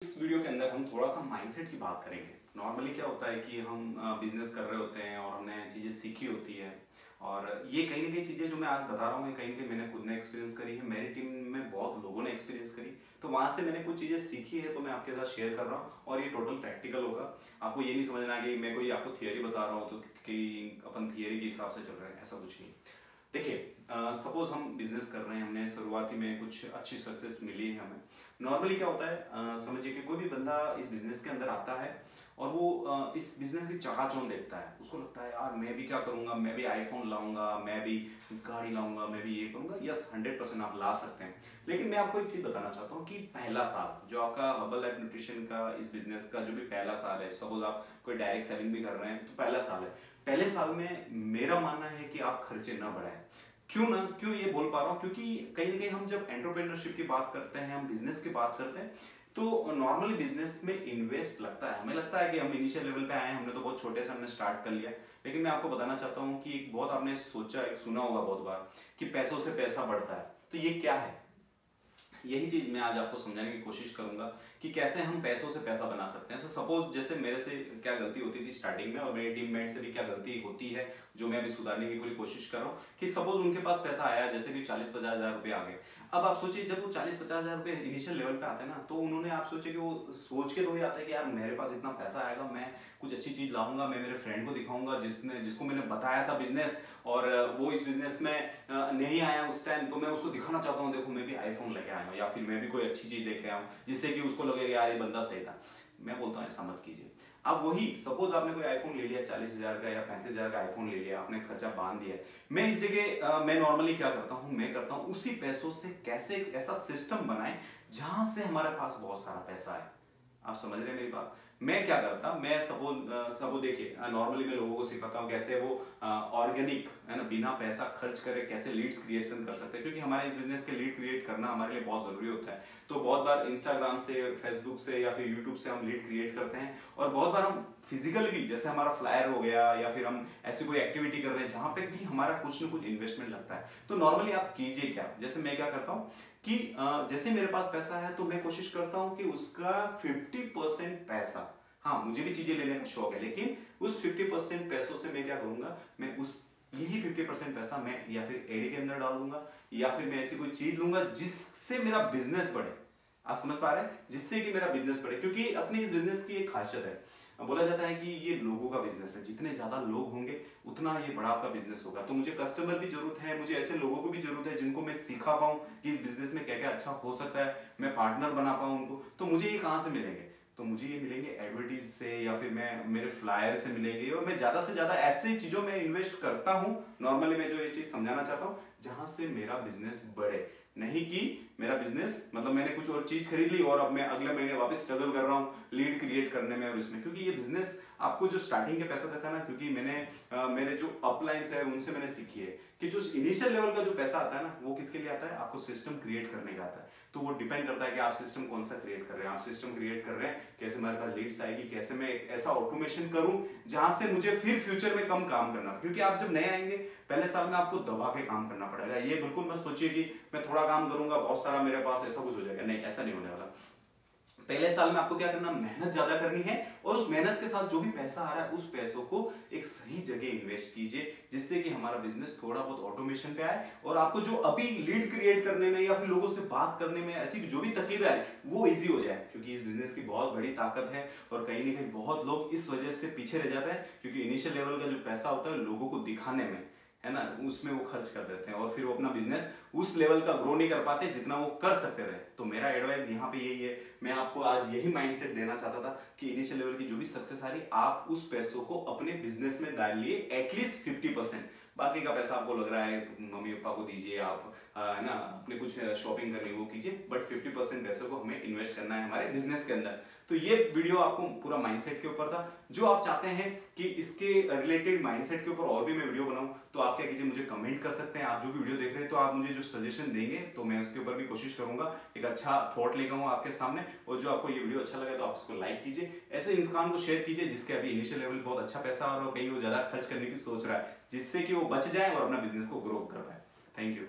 इस वीडियो के अंदर हम थोड़ा सा माइंडसेट की बात करेंगे। नॉर्मली क्या होता है कि हम बिजनेस कर रहे होते हैं और हमने चीज़ें सीखी होती है, और ये कहीं ना कहीं चीज़ें जो मैं आज बता रहा हूँ कहीं ना कहीं मैंने खुद ने एक्सपीरियंस करी है, मेरी टीम में बहुत लोगों ने एक्सपीरियंस करी, तो वहाँ से मैंने कुछ चीज़ें सीखी है तो मैं आपके साथ शेयर कर रहा हूँ। और ये टोटल प्रैक्टिकल होगा। आपको ये नहीं समझना कि मैं कोई आपको थियोरी बता रहा हूँ तो कि अपन थियोरी के हिसाब से चल रहे हैं, ऐसा कुछ नहीं। देखिए, सपोज हम बिजनेस कर रहे हैं, हमने शुरुआती में कुछ अच्छी सक्सेस मिली है हमें। नॉर्मली क्या होता है, समझिए कि कोई भी बंदा इस बिजनेस के अंदर आता है और वो इस बिजनेस की चकाचौंध देखता है। उसको लगता है यार मैं भी क्या करूंगा, मैं भी आईफोन लाऊंगा, मैं भी गाड़ी लाऊंगा, मैं भी ये करूंगा। यस, 100% आप ला सकते हैं। लेकिन मैं आपको एक चीज बताना चाहता हूँ कि पहला साल जो आपका हर्बल लाइफ न्यूट्रिशन का इस बिजनेस का जो भी पहला साल है, सपोज आप कोई डायरेक्ट सेलिंग भी कर रहे हैं तो पहला साल है, पहले साल में मेरा मानना है कि आप खर्चे ना बढ़ाएं। क्यों ये बोल पा रहा हूँ, क्योंकि कहीं ना कहीं हम जब एंटरप्रेन्योरशिप की बात करते हैं, हम बिजनेस की बात करते हैं, तो नॉर्मली बिजनेस में इन्वेस्ट लगता है। हमें लगता है कि हम इनिशियल लेवल पे आए हैं, हमने तो बहुत छोटे से हमने स्टार्ट कर लिया। लेकिन मैं आपको बताना चाहता हूँ कि एक बहुत आपने सोचा, एक सुना होगा बहुत बार कि पैसों से पैसा बढ़ता है। तो ये क्या है, यही चीज मैं आज आपको समझाने की कोशिश करूंगा कि कैसे हम पैसों से पैसा बना सकते हैं। सपोज जैसे मेरे से क्या गलती होती थी स्टार्टिंग में, और मेरे टीममेट से भी क्या गलती होती है जो मैं अभी सुधारने की पूरी कोशिश कर रहा हूँ, कि सपोज उनके पास पैसा आया, जैसे कि 40-50 हजार रुपए आ गए। अब आप सोचिए, जब वो 40-50 हजार रुपए इनिशियल लेवल पे आते हैं ना, तो उन्होंने, आप सोचे कि वो सोच के तो ही आता है कि यार मेरे पास इतना पैसा आएगा, मैं कुछ अच्छी चीज लाऊंगा, मैं मेरे फ्रेंड को दिखाऊंगा जिसको मैंने बताया था बिजनेस, और वो इस बिजनेस में नहीं आया उस टाइम, तो मैं उसको दिखाना चाहता हूँ देखो मैं भी आईफोन लेके आया हूँ, या फिर मैं भी कोई अच्छी चीज लेके आया हूँ जिससे कि उसको लगेगा यार ये बंदा सही था। मैं बोलता हूँ ऐसा मत कीजिए। अब वही सपोज आपने कोई आईफोन ले लिया 40,000 का या 35,000 का आईफोन ले लिया, आपने खर्चा बांध दिया। मैं इस जगह मैं नॉर्मली क्या करता हूँ, मैं करता हूँ उसी पैसों से कैसे एक ऐसा सिस्टम बनाए जहां से हमारे पास बहुत सारा पैसा है। आप समझ रहे हैं मेरी बात। मैं क्या करता, मैं सबो देखिए, नॉर्मली मैं लोगों को सिखाता हूँ कैसे वो ऑर्गेनिक है ना, बिना पैसा खर्च करे कैसे लीड्स क्रिएशन कर सकते हैं, क्योंकि हमारे इस बिजनेस के लीड क्रिएट करना हमारे लिए बहुत जरूरी होता है। तो बहुत बार इंस्टाग्राम से, फेसबुक से या फिर यूट्यूब से हम लीड क्रिएट करते हैं, और बहुत बार हम फिजिकली भी, जैसे हमारा फ्लायर हो गया या फिर हम ऐसी कोई एक्टिविटी कर रहे हैं जहां पे भी हमारा कुछ ना कुछ इन्वेस्टमेंट लगता है। तो नॉर्मली आप कीजिए क्या, जैसे मैं क्या करता हूँ कि जैसे मेरे पास पैसा है तो मैं कोशिश करता हूं कि उसका 50% पैसा, हाँ मुझे भी चीजें लेने का शौक है, लेकिन उस 50% पैसों से मैं क्या करूंगा, मैं उस यही 50% पैसा मैं या फिर एडी के अंदर डालूंगा, या फिर मैं ऐसी कोई चीज लूंगा जिससे मेरा बिजनेस बढ़े। आप समझ पा रहे हैं, जिससे कि मेरा बिजनेस बढ़े, क्योंकि अपने इस बिजनेस की एक खासियत है, बोला जाता है कि ये लोगों का बिजनेस है, जितने ज्यादा लोग होंगे उतना ये बड़ा आपका बिजनेस होगा। तो मुझे कस्टमर भी जरूरत है, मुझे ऐसे लोगों को भी जरूरत है जिनको मैं सिखा पाऊं कि इस बिजनेस में क्या क्या अच्छा हो सकता है, मैं पार्टनर बना पाऊं उनको। तो मुझे ये कहां से मिलेंगे, तो मुझे ये मिलेंगे एडवर्टीज से, या फिर मैं मेरे फ्लायर से मिलेंगे, और मैं ज्यादा से ज्यादा ऐसी चीजों में इन्वेस्ट करता हूं। नॉर्मली मैं जो ये चीज समझाना चाहता हूं, जहां से मेरा बिजनेस बढ़े, नहीं कि मेरा बिजनेस मतलब मैंने कुछ और चीज खरीद ली और अब मैं अगले महीने वापस स्ट्रगल कर रहा हूँ लीड क्रिएट करने में और इसमें, क्योंकि ये बिजनेस आपको जो स्टार्टिंग के पैसा देता है ना, क्योंकि मैंने मेरे जो अपलाइंस है उनसे मैंने सीखी है कि जो इनिशियल लेवल का जो पैसा आता है ना, वो किसके लिए आता है, आपको सिस्टम क्रिएट करने का आता है। तो वो डिपेंड करता है कि आप सिस्टम कौन सा क्रिएट कर रहे हैं। आप सिस्टम क्रिएट कर रहे हैं, कैसे हमारे पास लीड्स आएगी, कैसे मैं एक ऐसा ऑटोमेशन करूं जहां से मुझे फिर फ्यूचर में कम काम करना, क्योंकि आप जब नए आएंगे पहले साल में आपको दबा के काम करना पड़ेगा। ये बिल्कुल मत सोचिए कि मैं थोड़ा काम करूंगा बहुत सारा मेरे पास ऐसा कुछ हो जाएगा, नहीं, ऐसा नहीं होने वाला। पहले साल में आपको क्या करना, मेहनत ज्यादा करनी है, और उस मेहनत के साथ जो भी पैसा आ रहा है उस पैसों को एक सही जगह इन्वेस्ट कीजिए, जिससे कि हमारा बिजनेस थोड़ा बहुत ऑटोमेशन पे आए, और आपको जो अभी लीड क्रिएट करने में या फिर लोगों से बात करने में ऐसी जो भी तकलीफ है वो इजी हो जाए। क्योंकि इस बिजनेस की बहुत बड़ी ताकत है, और कहीं ना कहीं बहुत लोग इस वजह से पीछे रह जाते हैं, क्योंकि इनिशियल लेवल का जो पैसा होता है लोगों को दिखाने में, है ना, उसमें वो खर्च कर देते हैं, और फिर वो अपना बिजनेस उस लेवल का ग्रो नहीं कर पाते जितना वो कर सकते रहे। तो मेरा एडवाइस यहाँ पे यही है, मैं आपको आज यही माइंडसेट देना चाहता था कि इनिशियल लेवल की जो भी सक्सेस आ रही, आप उस पैसों को अपने बिजनेस में डालिए एटलीस्ट 50%। बाकी का पैसा आपको लग रहा है तो मम्मी पापा को दीजिए, आप है ना, अपने कुछ शॉपिंग करनी वो कीजिए, बट 50% पैसों को हमें इन्वेस्ट करना है हमारे बिजनेस के अंदर। तो ये वीडियो आपको पूरा माइंडसेट के ऊपर था। जो आप चाहते हैं कि इसके रिलेटेड माइंडसेट के ऊपर और भी मैं वीडियो बनाऊं, तो आप क्या कीजिए, मुझे कमेंट कर सकते हैं। आप जो भी वीडियो देख रहे हैं तो आप मुझे जो सजेशन देंगे तो मैं उसके ऊपर भी कोशिश करूंगा एक अच्छा थॉट लेकर आऊं आपके सामने। और जो आपको ये वीडियो अच्छा लगा तो आप उसको लाइक कीजिए, ऐसे इंसान को शेयर कीजिए जिसके अभी इनिशियल लेवल बहुत अच्छा पैसा आ रहा हो, कहीं वो ज्यादा खर्च करने की सोच रहा है, जिससे कि वो बच जाए और अपना बिजनेस को ग्रो कर पाए। Thank you.